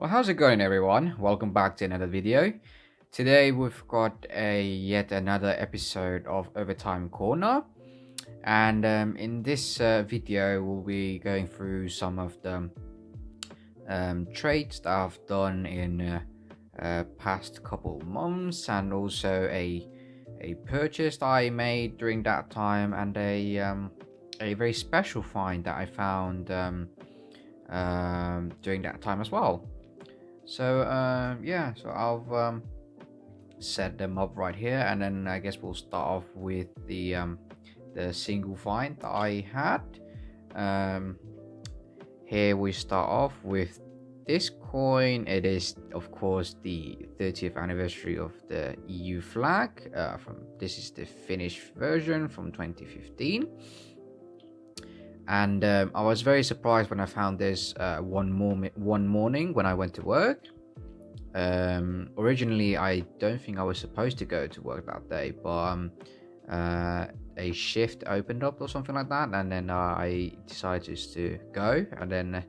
Well, how's it going, everyone? Welcome back to another video. Today we've got yet another episode of Overtime Corner, and in this video we'll be going through some of the trades that I've done in past couple months, and also a purchase that I made during that time, and a very special find that I found during that time as well. So yeah, so I've set them up right here, and then I guess we'll start off with the single find that I had. Um, Here we start off with this coin. It is of course the 30th anniversary of the EU flag. This is the Finnish version from 2015. And I was very surprised when I found this one morning when I went to work. Originally, I don't think I was supposed to go to work that day, but a shift opened up or something like that, and then I decided just to go, and then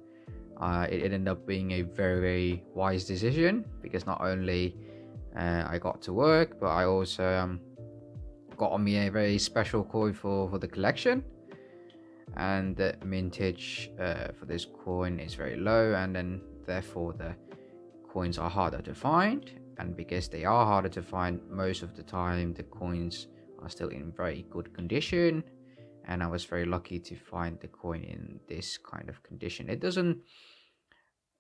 it ended up being a very, very wise decision, because not only I got to work, but I also got on me a very special coin for the collection. And the mintage for this coin is very low, and then therefore the coins are harder to find. And because they are harder to find, most of the time the coins are still in very good condition, and I was very lucky to find the coin in this kind of condition. It doesn't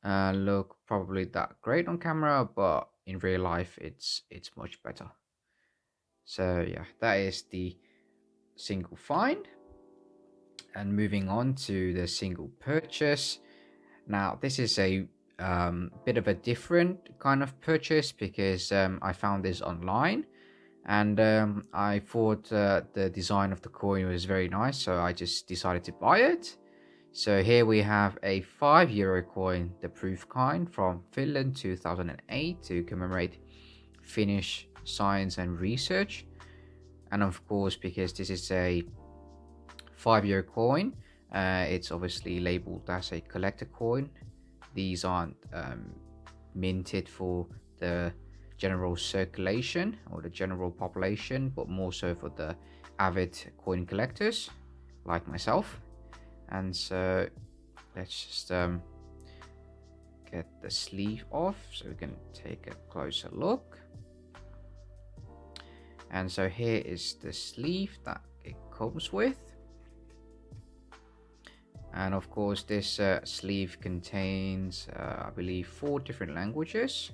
look probably that great on camera, but in real life it's much better. So yeah, that is the single find. And moving on to the single purchase. Now this is a bit of a different kind of purchase, because I found this online, and I thought the design of the coin was very nice, so I just decided to buy it. So here we have a €5 coin, the proof kind, from Finland 2008, to commemorate Finnish science and research. And of course, because this is a €5 coin, it's obviously labeled as a collector coin. These aren't minted for the general circulation or the general population, but more so for the avid coin collectors like myself. And so let's just get the sleeve off so we can take a closer look. And so here is the sleeve that it comes with. And of course this sleeve contains I believe 4 different languages.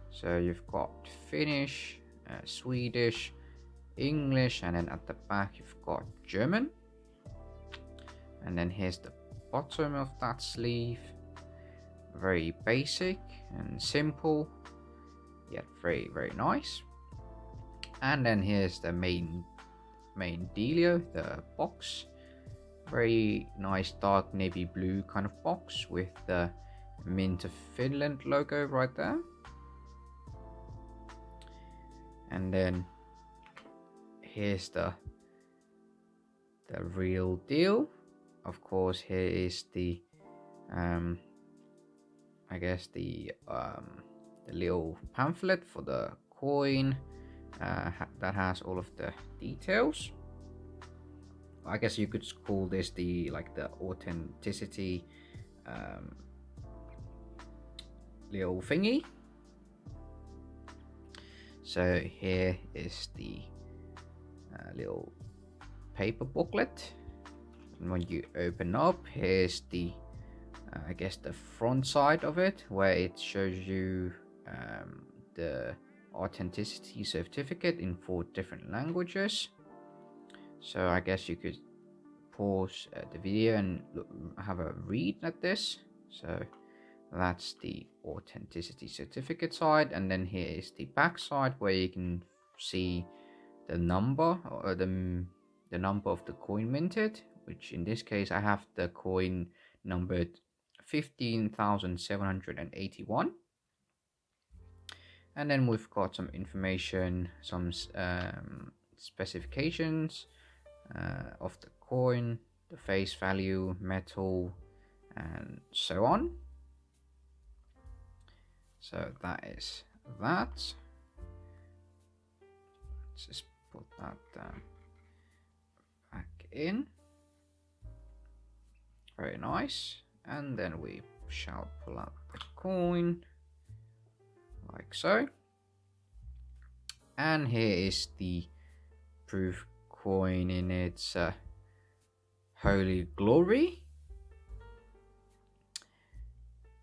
So you've got Finnish, Swedish, English, and then at the back you've got German. And then here's the bottom of that sleeve. Very basic and simple, yet very, very nice. And then here's the main dealio, the box. Very nice dark navy blue kind of box with the Mint of Finland logo right there. And then here's the real deal. Of course, here is the I guess the little pamphlet for the coin that has all of the details. I guess you could call this the authenticity little thingy. So here is the little paper booklet, and when you open up, here's the I guess the front side of it, where it shows you the authenticity certificate in 4 different languages. So I guess you could pause the video and have a read at this. So that's the authenticity certificate side, and then here is the back side, where you can see the number, or the number of the coin minted, which in this case I have the coin numbered 15,781. And then we've got some information, some specifications of the coin, the face value, metal, and so on. So that is that. Let's just put that back in. Very nice. And then we shall pull out the coin like so. And here is the proof coin in its holy glory.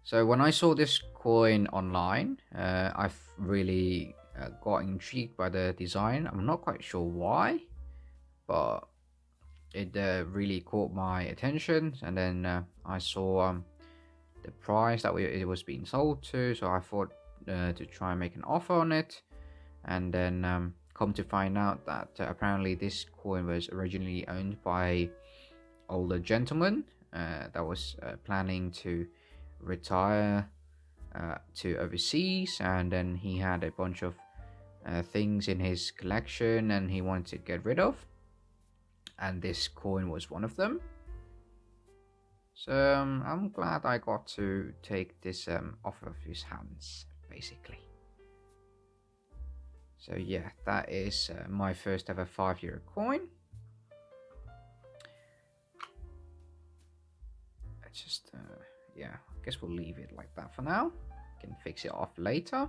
So when I saw this coin online, I've really got intrigued by the design. I'm not quite sure why, but it really caught my attention. And then I saw the price that it was being sold to, so I thought to try and make an offer on it. And then come to find out that apparently this coin was originally owned by an older gentleman that was planning to retire to overseas, and then he had a bunch of things in his collection and he wanted to get rid of, and this coin was one of them. So I'm glad I got to take this off of his hands, basically. So yeah, that is my first ever €5 coin. Let's just yeah, I guess we'll leave it like that for now. Can fix it off later.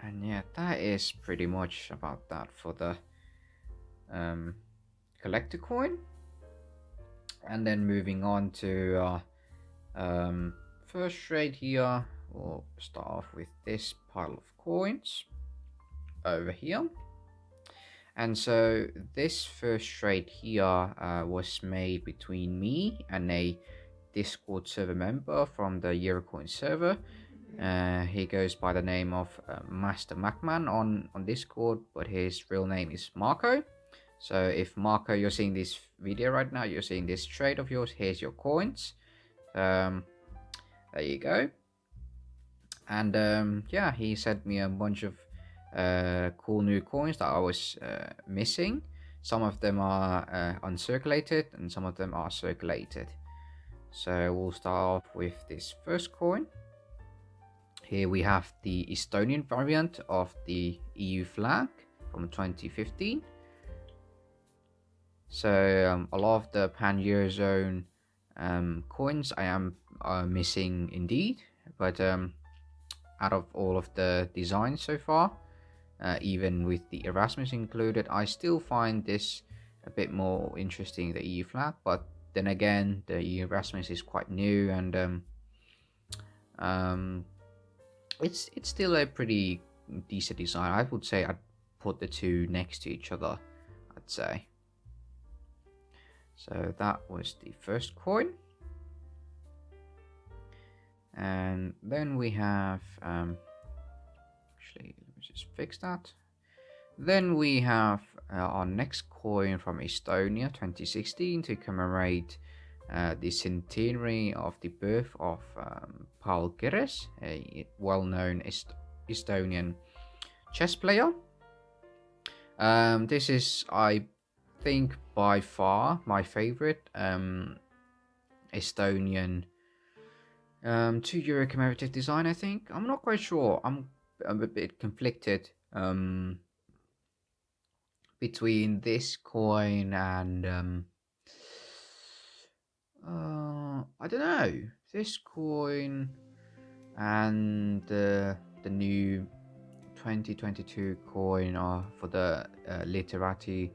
And yeah, that is pretty much about that for the collector coin. And then moving on to first trade here, we'll start off with this pile of coins over here. And so this first trade here was made between me and a Discord server member from the Eurocoin server. He goes by the name of Master Macman on Discord, but his real name is Marco. So if Marco, you're seeing this video right now, you're seeing this trade of yours, here's your coins. There you go. And yeah, he sent me a bunch of cool new coins that I was missing. Some of them are uncirculated and some of them are circulated. So we'll start off with this first coin. Here we have the Estonian variant of the EU flag from 2015. So a lot of the pan-Eurozone coins I am missing indeed, but out of all of the designs so far, even with the Erasmus included, I still find this a bit more interesting, the EU flag. But then again, the Erasmus is quite new, and it's still a pretty decent design. I would say I'd put the two next to each other, I'd say. So that was the first coin. And then we have actually, let me just fix that. Then we have our next coin from Estonia 2016 to commemorate the centenary of the birth of Paul Keres, a well-known Estonian chess player. This is, I think, by far my favorite Estonian €2 commemorative design. I think, I'm not quite sure, I'm a bit conflicted between this coin and I don't know, this coin and the new 2022 coin for the Literati,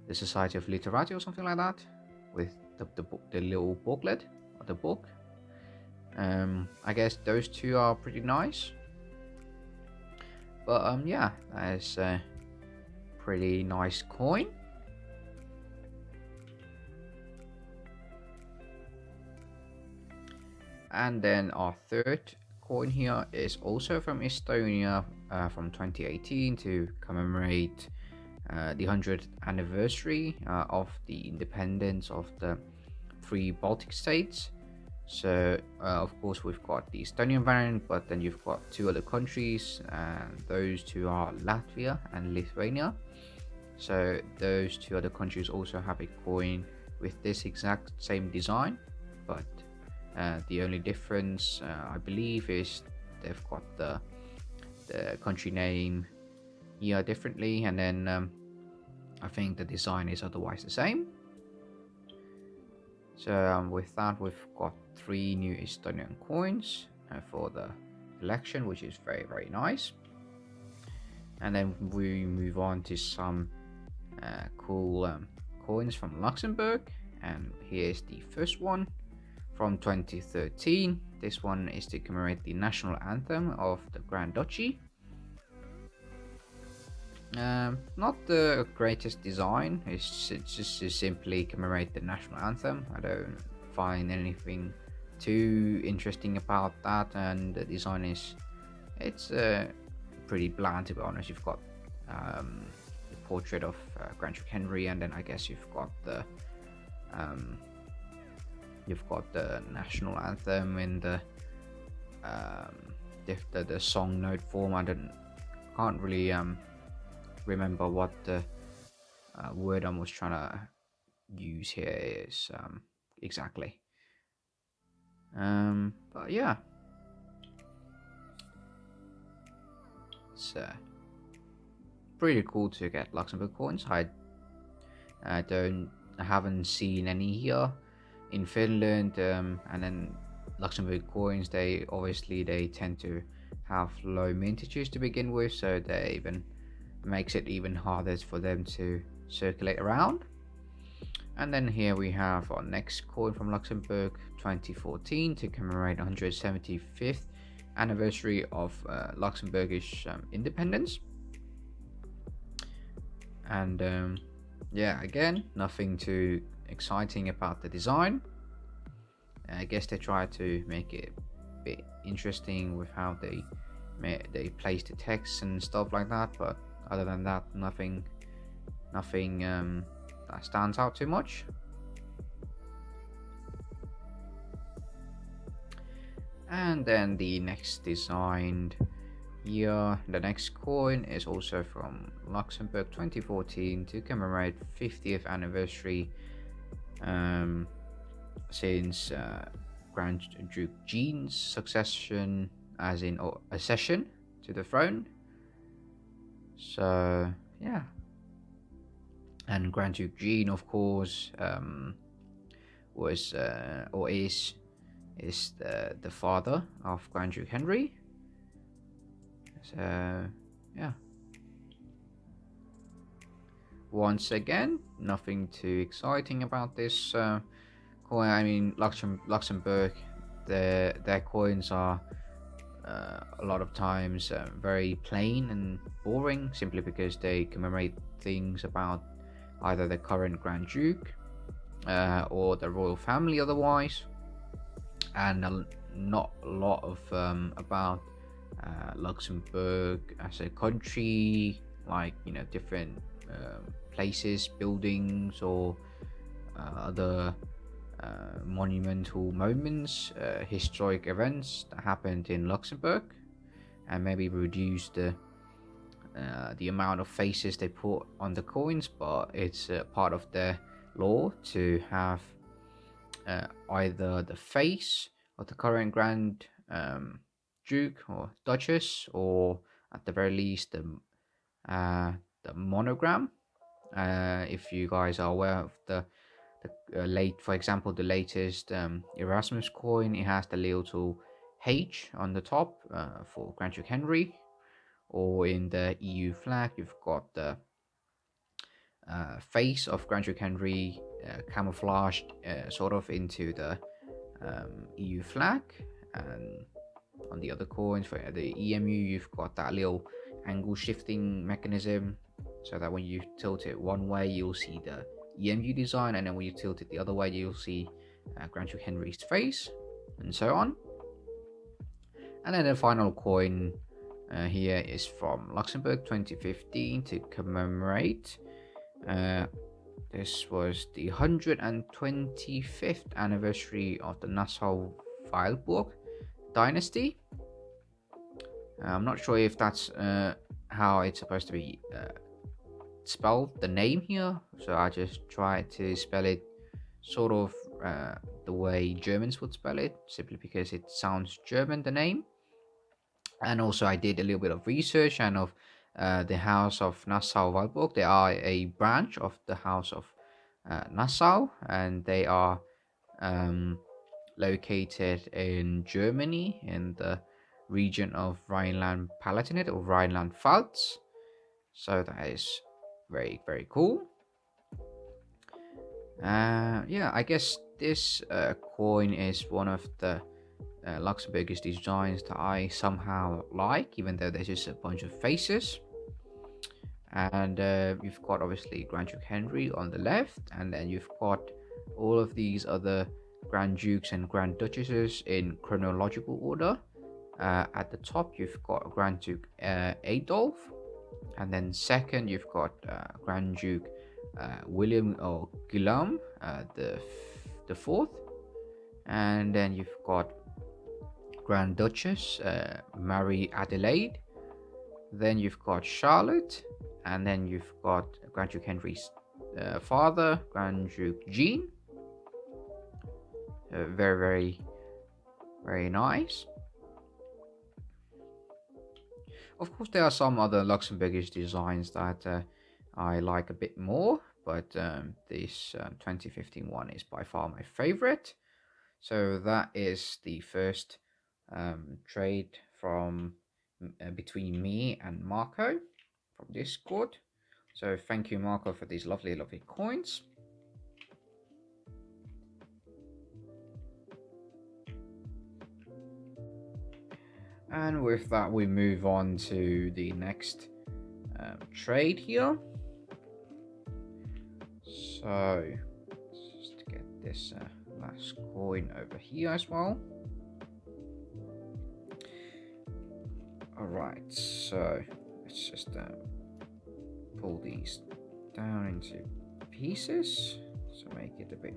the Society of Literati or something like that, with the little booklet or the book. I guess those two are pretty nice, but yeah, that is a pretty nice coin. And then our third coin here is also from Estonia, from 2018 to commemorate the 100th anniversary of the independence of the 3 Baltic states. So of course we've got the Estonian variant, but then you've got 2 other countries, and those 2 are Latvia and Lithuania. So those 2 other countries also have a coin with this exact same design, but The only difference, I believe, is they've got the country name here differently, and then I think the design is otherwise the same. So with that, we've got 3 new Estonian coins for the collection, which is very, very nice. And then we move on to some cool coins from Luxembourg, and here's the first one from 2013. This one is to commemorate the national anthem of the Grand Duchy. Not the greatest design, it's just to simply commemorate the national anthem. I don't find anything too interesting about that, and the design it's pretty bland, to be honest. You've got the portrait of Grand Duke Henry, and then I guess you've got the national anthem in the song note form. I can't really remember what the word I was trying to use here is exactly. But yeah, it's pretty cool to get Luxembourg coins. I haven't seen any here in Finland, and then Luxembourg coins, they tend to have low mintages to begin with, so they even makes it even harder for them to circulate around. And then here we have our next coin from Luxembourg, 2014, to commemorate 175th anniversary of Luxembourgish independence. And yeah, again, nothing too exciting about the design. I guess they try to make it a bit interesting with how they place the text and stuff like that, but other than that, nothing that stands out too much. And then the next designed here, the next coin is also from Luxembourg, 2014, to commemorate 50th anniversary since Grand Duke Jean's succession, as in accession to the throne. So yeah, and Grand Duke Jean, of course, was or is the father of Grand Duke Henry. So yeah, once again, nothing too exciting about this coin. I mean, Luxembourg, their coins are a lot of times very plain and boring, simply because they commemorate things about either the current Grand Duke or the royal family otherwise, and not a lot of about Luxembourg as a country, like, you know, different places, buildings, or other monumental moments, historic events that happened in Luxembourg, and maybe reduce the amount of faces they put on the coins. But it's part of their law to have either the face of the current Grand Duke or Duchess, or at the very least the monogram. If you guys are aware of the for example, the latest Erasmus coin, it has the little H on the top for Grand Duke Henry. Or in the EU flag, you've got the face of Grand Duke Henry camouflaged sort of into the EU flag. And on the other coins, for the EMU, you've got that little angle shifting mechanism, so that when you tilt it one way, you'll see the EMU design, and then when you tilt it the other way, you'll see Grand Duke Henry's face, and so on. And then the final coin here is from Luxembourg, 2015, to commemorate. This was the 125th anniversary of the Nassau-Weilburg dynasty. I'm not sure if that's how it's supposed to be spelled, the name here, so I just tried to spell it sort of the way Germans would spell it, simply because it sounds German, the name. And also I did a little bit of research and of the House of Nassau-Weilburg. They are a branch of the House of Nassau, and they are um, located in Germany in the region of Rhineland-Palatinate or Rhineland-Pfalz. So that is very, very cool. Yeah, I guess this coin is one of the Luxembourgish designs that I somehow like, even though there's just a bunch of faces. And you've got obviously Grand Duke Henry on the left, and then you've got all of these other Grand Dukes and Grand Duchesses in chronological order. At the top, you've got Grand Duke Adolf, and then second, you've got Grand Duke William or Guillaume the fourth, and then you've got Grand Duchess Marie Adelaide. Then you've got Charlotte, and then you've got Grand Duke Henry's father, Grand Duke Jean. Very, very, very nice. Of course, there are some other Luxembourgish designs that I like a bit more, but this 2015 one is by far my favorite. So that is the first trade from between me and Marco from Discord. So thank you, Marco, for these lovely, lovely coins. And with that, we move on to the next trade here. So let's just get this last coin over here as well. Alright, so let's just pull these down into pieces to make it a bit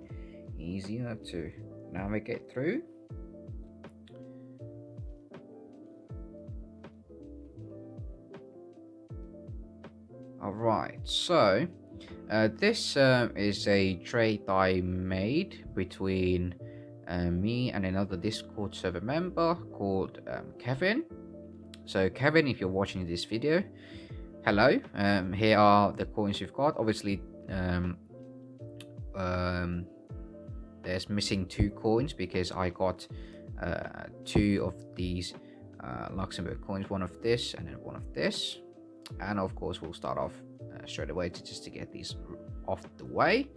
easier to navigate through. Alright, so this is a trade I made between me and another Discord server member called Kevin. So Kevin, if you're watching this video, hello. Here are the coins you've got. Obviously there's missing 2 coins because I got 2 of these Luxembourg coins, one of this and then one of this. And of course we'll start off straight away to get these off the way.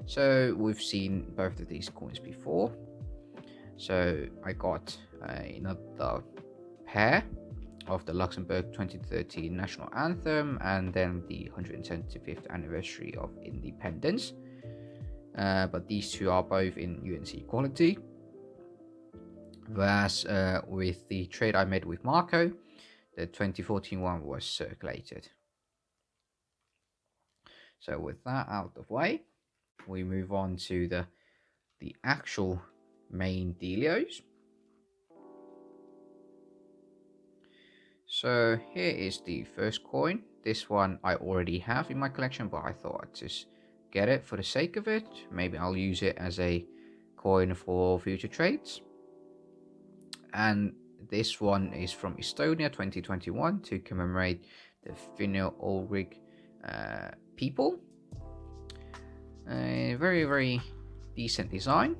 So we've seen both of these coins before. So I got another pair of the Luxembourg 2013 national anthem, and then the 175th anniversary of independence. But these 2 are both in UNC quality. Whereas with the trade I made with Marco, the 2014 one was circulated. So with that out of the way, we move on to the actual main dealios. So here is the first coin. This one I already have in my collection, but I thought I'd just get it for the sake of it. Maybe I'll use it as a coin for future trades. And this one is from Estonia 2021 to commemorate the Finno-Ugric people. A very, very decent design.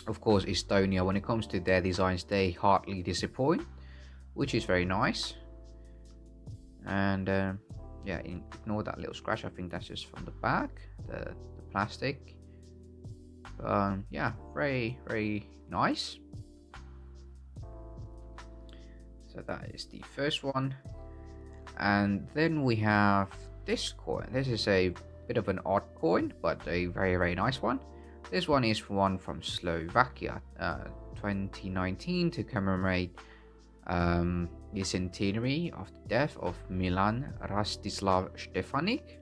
Of course, Estonia, when it comes to their designs, they hardly disappoint, which is very nice. And yeah, ignore that little scratch. I think that's just from the back, the plastic. Yeah, very, very nice. So that is the first one. And then we have this coin. This is a bit of an odd coin, but a very, very nice one. This one is one from Slovakia, 2019, to commemorate the centenary of the death of Milan Rastislav Stefanik.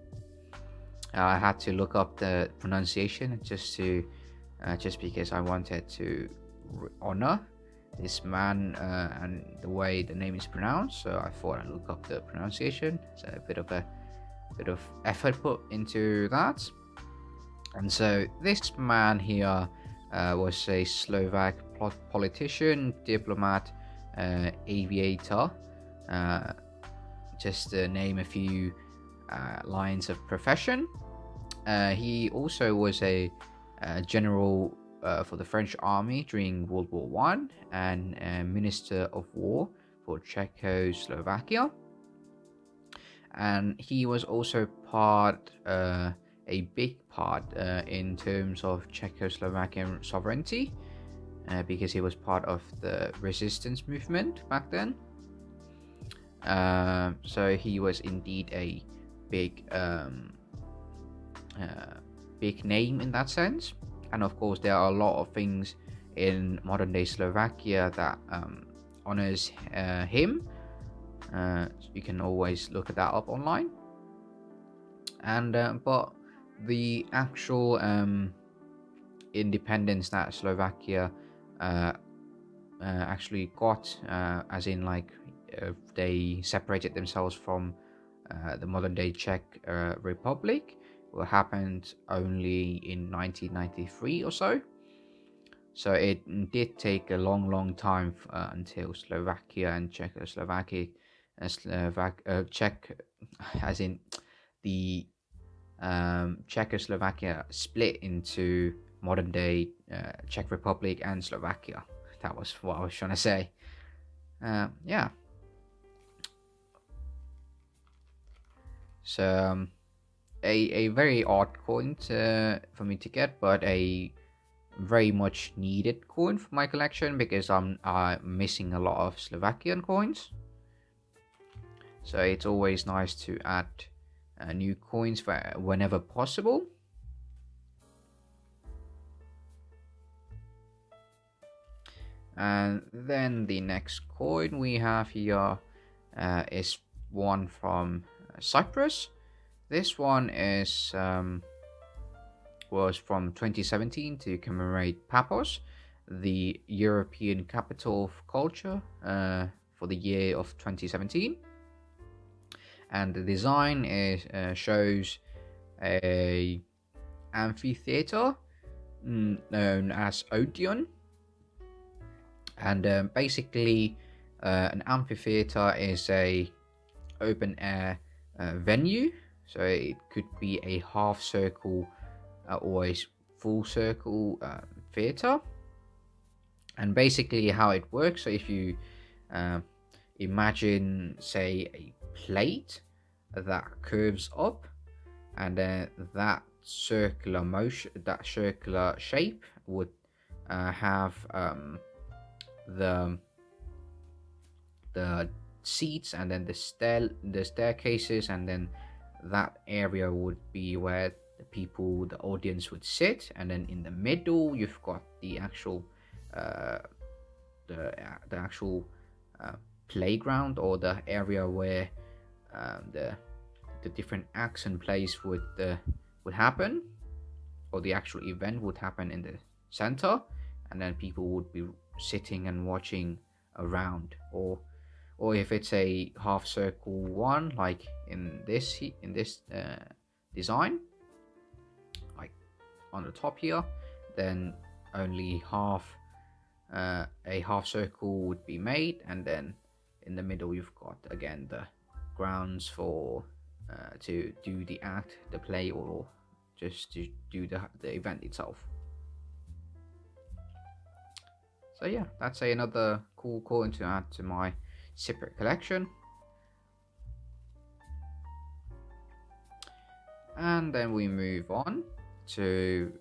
I had to look up the pronunciation just because I wanted to honor this man and the way the name is pronounced. So I thought I'd look up the pronunciation. So a bit of effort put into that. And so this man here was a Slovak politician, diplomat, aviator, uh, just to name a few lines of profession. He also was a general for the French army during World War One and Minister of War for Czechoslovakia. And he was also a big part in terms of Czechoslovakian sovereignty, because he was part of the resistance movement back then. So he was indeed a big big name in that sense. And of course, there are a lot of things in modern day Slovakia that honors him. You can always look that up online. And but the actual independence that Slovakia actually got, as in like they separated themselves from the modern day Czech Republic, happened only in 1993 or so. So it did take a long time until Slovakia and Czechoslovakia, Czech, as in the Czechoslovakia split into modern day Czech Republic and Slovakia. That was what I was trying to say. Yeah. So a very odd coin for me to get, but a very much needed coin for my collection because I'm missing a lot of Slovakian coins. So it's always nice to add new coins whenever possible. And then the next coin we have here is one from Cyprus. This one was from 2017 to commemorate Paphos, the European capital of culture, for the year of 2017. And the design shows a amphitheater known as Odeon. And basically, an amphitheater is a open air venue, so it could be a half circle or a full circle theater. And basically how it works, so if you imagine, say, a plate that curves up, and then that circular motion, that circular shape would have the seats, and then the staircases, and then that area would be where the audience would sit, and then in the middle you've got the actual the actual playground, or the area where the different acts and plays would happen, or the actual event would happen in the center, and then people would be sitting and watching around. Or if it's a half circle one, like in this design, like on the top here, then only a half circle would be made, and then in the middle you've got again the grounds for to do the act, the play, or just to do the event itself. So yeah, that's another cool coin to add to my separate collection. And then we move on to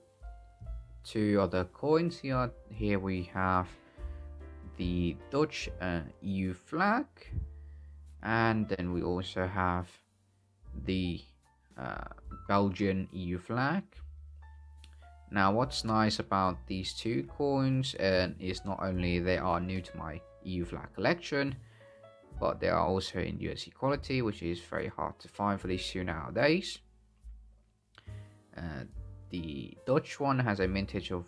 two other coins here. Here we have the Dutch EU flag, and then we also have the Belgian EU flag. Now, what's nice about these two coins is not only they are new to my EU flag collection, but they are also in USD quality, which is very hard to find for these two nowadays. The Dutch one has a mintage of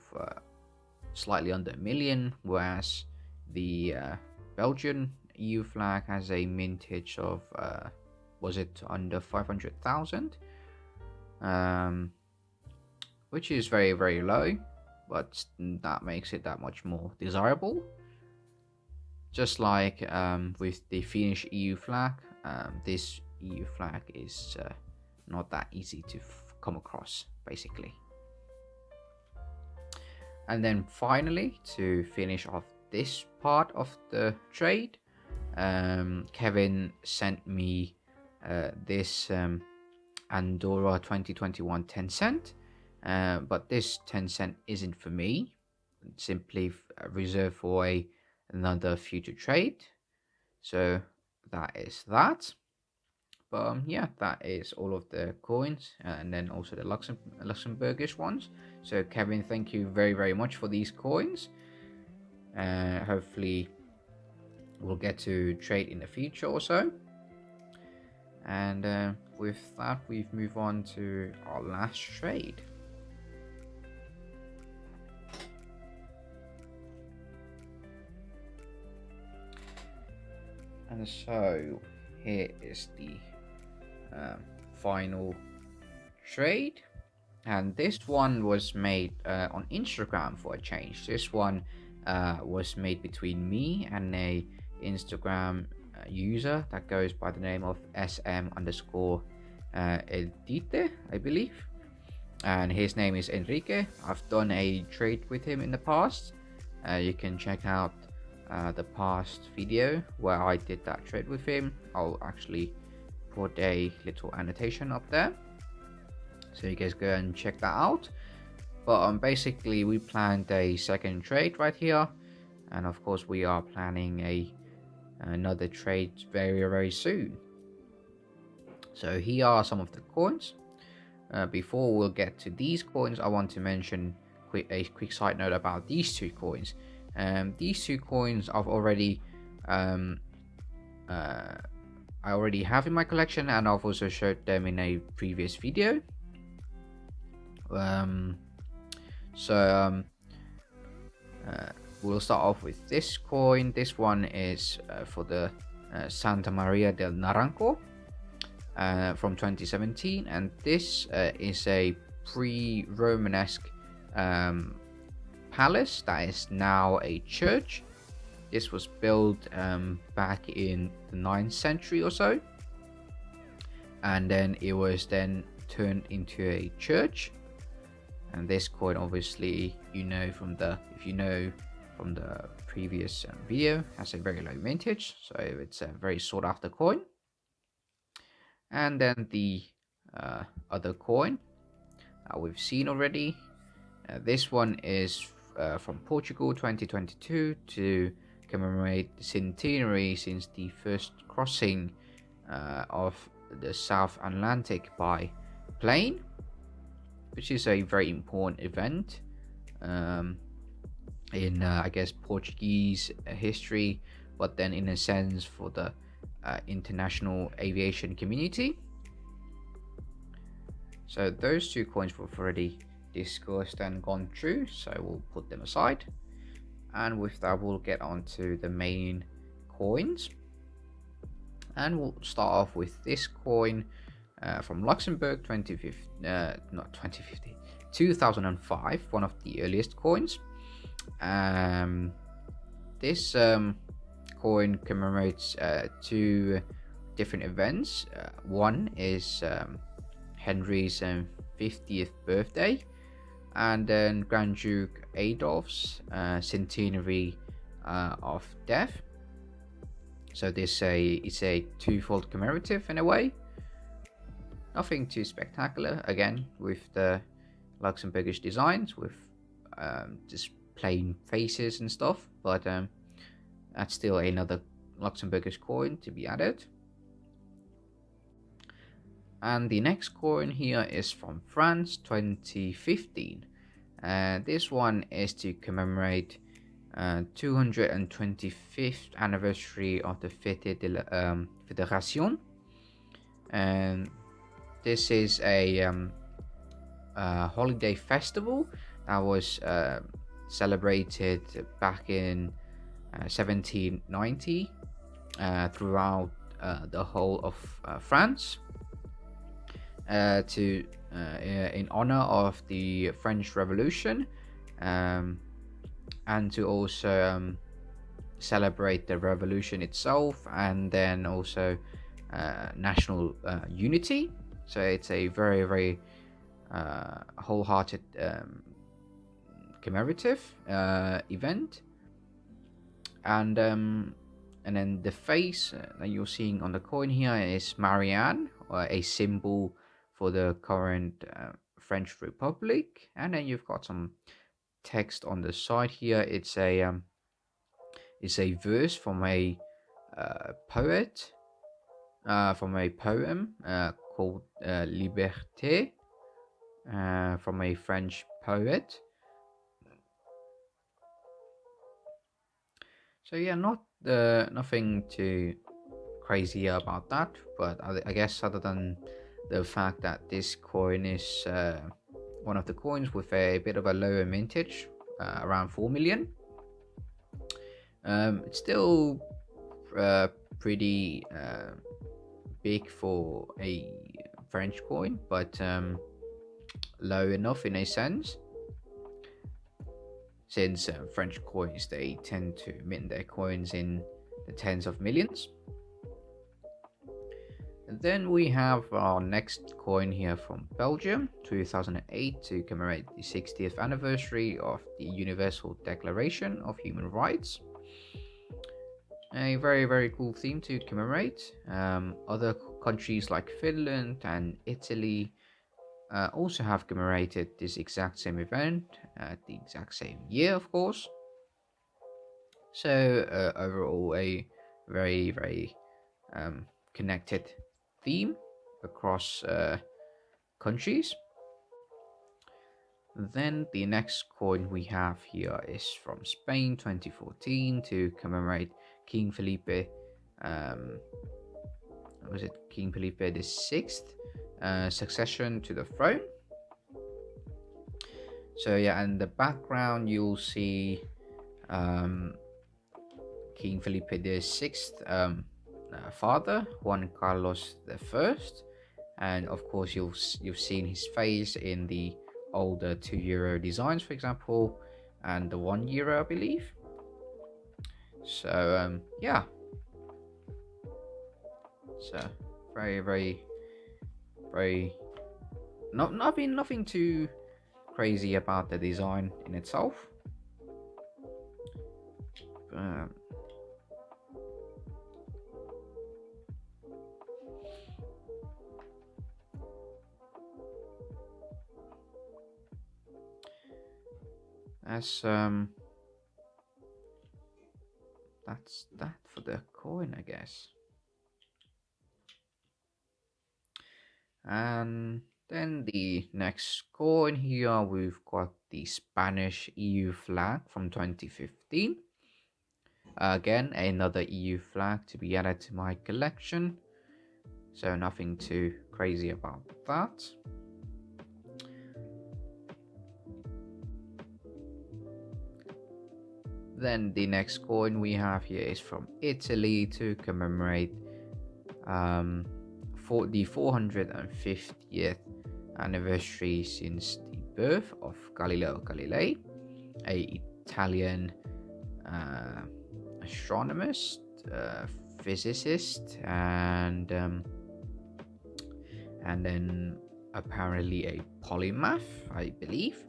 slightly under 1 million, whereas the Belgian EU flag has a mintage of was it under 500,000? which is very, very low, but that makes it that much more desirable. Just like with the Finnish EU flag, this EU flag is not that easy to come across, basically. And then finally, to finish off this part of the trade, Kevin sent me this Andorra 2021 10 cent, but this 10 cent isn't for me. It's simply reserved for another future trade. So that is that. But yeah, that is all of the coins, and then also the Luxembourgish ones. So Kevin, thank you very, very much for these coins. Hopefully we'll get to trade in the future or so. And with that, we've moved on to our last trade. And so here is the final trade, and this one was made on Instagram for a change. This one was made between me and a Instagram user that goes by the name of SM_Edite, I believe, and his name is Enrique. I've done a trade with him in the past. You can check out the past video where I did that trade with him. I'll actually put a little annotation up there so you guys go and check that out. But basically we planned a second trade right here, and of course we are planning another trade very, very soon. So here are some of the coins. Before we'll get to these coins, I want to mention a quick side note about these two coins. These two coins I've already I already have in my collection, and I've also showed them in a previous video. We'll start off with this coin. This one is for the Santa Maria del Naranco from 2017, and this is a pre-Romanesque palace that is now a church. This was built back in the 9th century or so, and then it was then turned into a church. And this coin, obviously, if you know from the previous video, has a very low mintage, so it's a very sought after coin. And then the other coin that we've seen already, this one is from Portugal, 2022, to commemorate the centenary since the first crossing of the South Atlantic by plane, which is a very important event in I guess Portuguese history, but then in a sense for the international aviation community. So those two coins we've already discussed and gone through, so we'll put them aside. And with that, we'll get on to the main coins, and we'll start off with this coin from Luxembourg, 2005, one of the earliest coins. This coin commemorates two different events. One is Henry's 50th birthday, and then Grand Duke Adolf's centenary of death. So it's a twofold commemorative in a way. Nothing too spectacular, again, with the Luxembourgish designs, with just plain faces and stuff, but that's still another Luxembourgish coin to be added. And the next coin here is from France, 2015. This one is to commemorate 225th anniversary of the Fête de la Fédération. And this is a holiday festival that was celebrated back in 1790 throughout the whole of France. to in honor of the French Revolution, and to also celebrate the revolution itself, and then also national unity. So it's a very, very wholehearted commemorative event. And then the face that you're seeing on the coin here is Marianne, or a symbol for the current French Republic. And then you've got some text on the side here. It's a verse from a poet, from a poem called Liberté, from a French poet. So yeah, nothing too crazy about that, but I guess other than the fact that this coin is one of the coins with a bit of a lower mintage, around 4 million. It's still pretty big for a French coin, but low enough in a sense, since French coins, they tend to mint their coins in the tens of millions. And then we have our next coin here from Belgium, 2008, to commemorate the 60th anniversary of the Universal Declaration of Human Rights. A very, very cool theme to commemorate. Other countries like Finland and Italy also have commemorated this exact same event at the exact same year, of course. So overall, a very, very connected theme across countries. Then the next coin we have here is from Spain, 2014, to commemorate King Felipe. Was it King Felipe VI? Succession to the throne. So yeah, in the background you'll see King Felipe VI father, Juan Carlos I, and of course you've seen his face in the older €2 designs, for example, and the €1, I believe. So yeah, so very, very, very nothing too crazy about the design in itself. That's that for the coin, I guess. And then the next coin here, we've got the Spanish EU flag from 2015. Again, another EU flag to be added to my collection. So nothing too crazy about that. Then the next coin we have here is from Italy to commemorate for the 450th anniversary since the birth of Galileo Galilei, a Italian astronomist, physicist, and then apparently a polymath, I believe.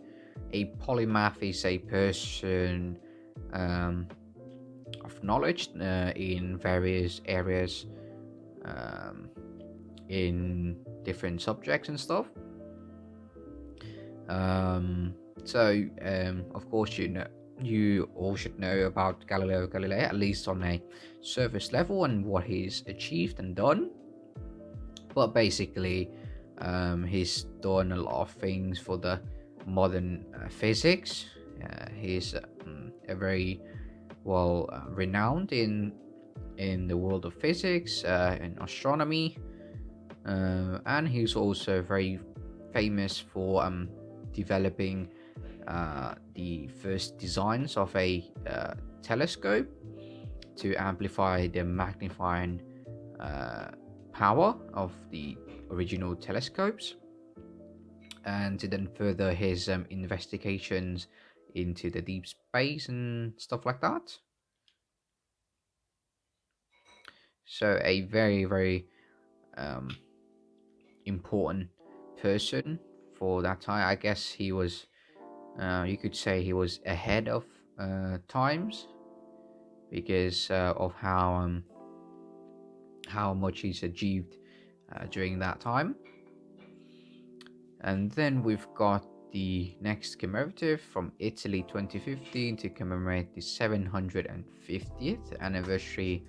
A polymath is a person of knowledge in various areas, in different subjects and stuff. So of course, you all should know about Galileo Galilei, at least on a surface level, and what he's achieved and done. But basically, he's done a lot of things for the modern physics. He's a very well renowned in the world of physics, in astronomy, and he's also very famous for developing the first designs of a telescope to amplify the magnifying power of the original telescopes, and to then further his investigations into the deep space and stuff like that. So a very, very important person for that time. I guess he was, you could say he was ahead of times, because of how much he's achieved during that time. And then we've got the next commemorative from Italy 2015 to commemorate the 750th anniversary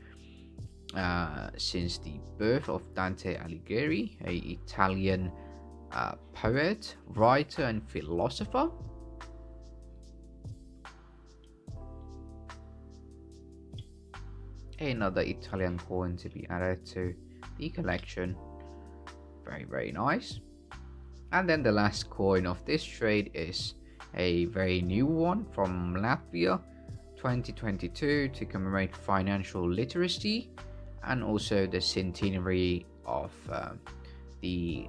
since the birth of Dante Alighieri, a Italian poet, writer, and philosopher. Another Italian coin to be added to the collection. Very, very nice. And then the last coin of this trade is a very new one from Latvia 2022 to commemorate financial literacy, and also the centenary of the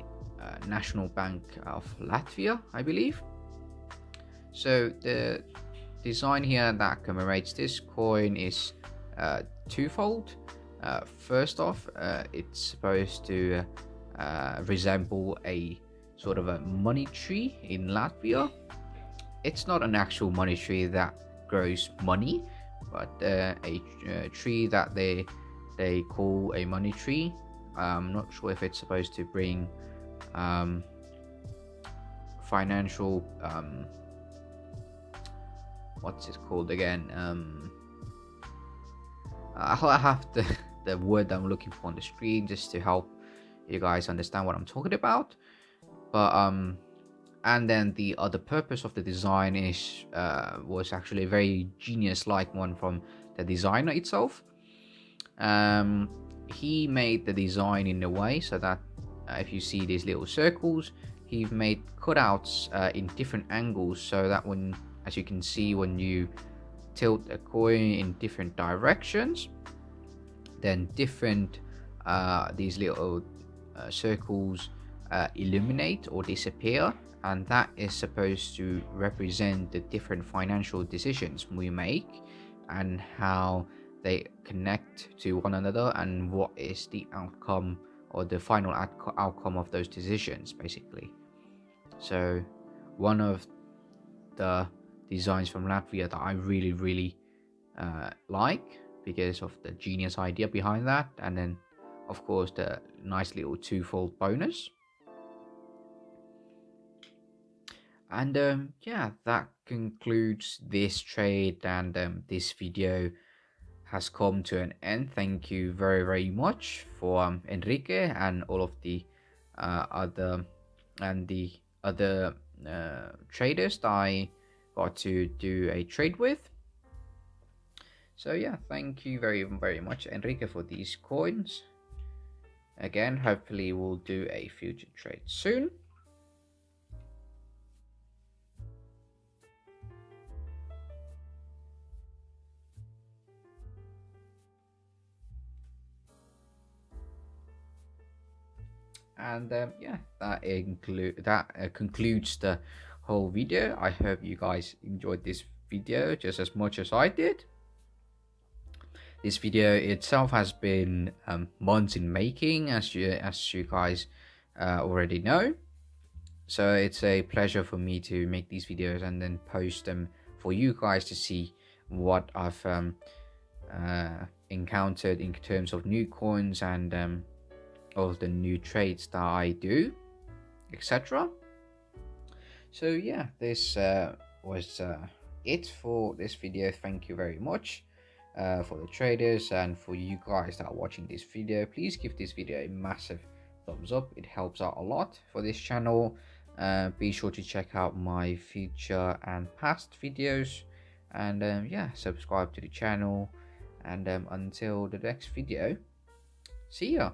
National Bank of Latvia, I believe. So the design here that commemorates this coin is twofold. First off, it's supposed to resemble a sort of a money tree in Latvia. It's not an actual money tree that grows money, but a tree that they call a money tree. I'm not sure if it's supposed to bring financial what's it called again? I'll have the word I'm looking for on the screen just to help you guys understand what I'm talking about. But and then the other purpose of the design is was actually a very genius-like one from the designer itself. He made the design in a way so that if you see these little circles, he made cutouts in different angles, so that when, as you can see, when you tilt a coin in different directions, then different these little circles illuminate or disappear, and that is supposed to represent the different financial decisions we make and how they connect to one another, and what is the outcome or the final outcome of those decisions, basically. So one of the designs from Latvia that I really like, because of the genius idea behind that, and then of course the nice little twofold bonus. And yeah, that concludes this trade, and this video has come to an end. Thank you very much for Enrique and all of the other traders that I got to do a trade with. So yeah, thank you very much, Enrique, for these coins. Again, hopefully we'll do a future trade soon. And yeah, that concludes the whole video. I hope you guys enjoyed this video just as much as I did. This video itself has been months in making, as you guys already know. So it's a pleasure for me to make these videos and then post them for you guys to see what I've encountered in terms of new coins and of the new trades that I do, etc. So yeah, this was it for this video. Thank you very much for the traders, and for you guys that are watching this video, please give this video a massive thumbs up. It helps out a lot for this channel. Be sure to check out my future and past videos, and yeah, subscribe to the channel, and until the next video, see ya.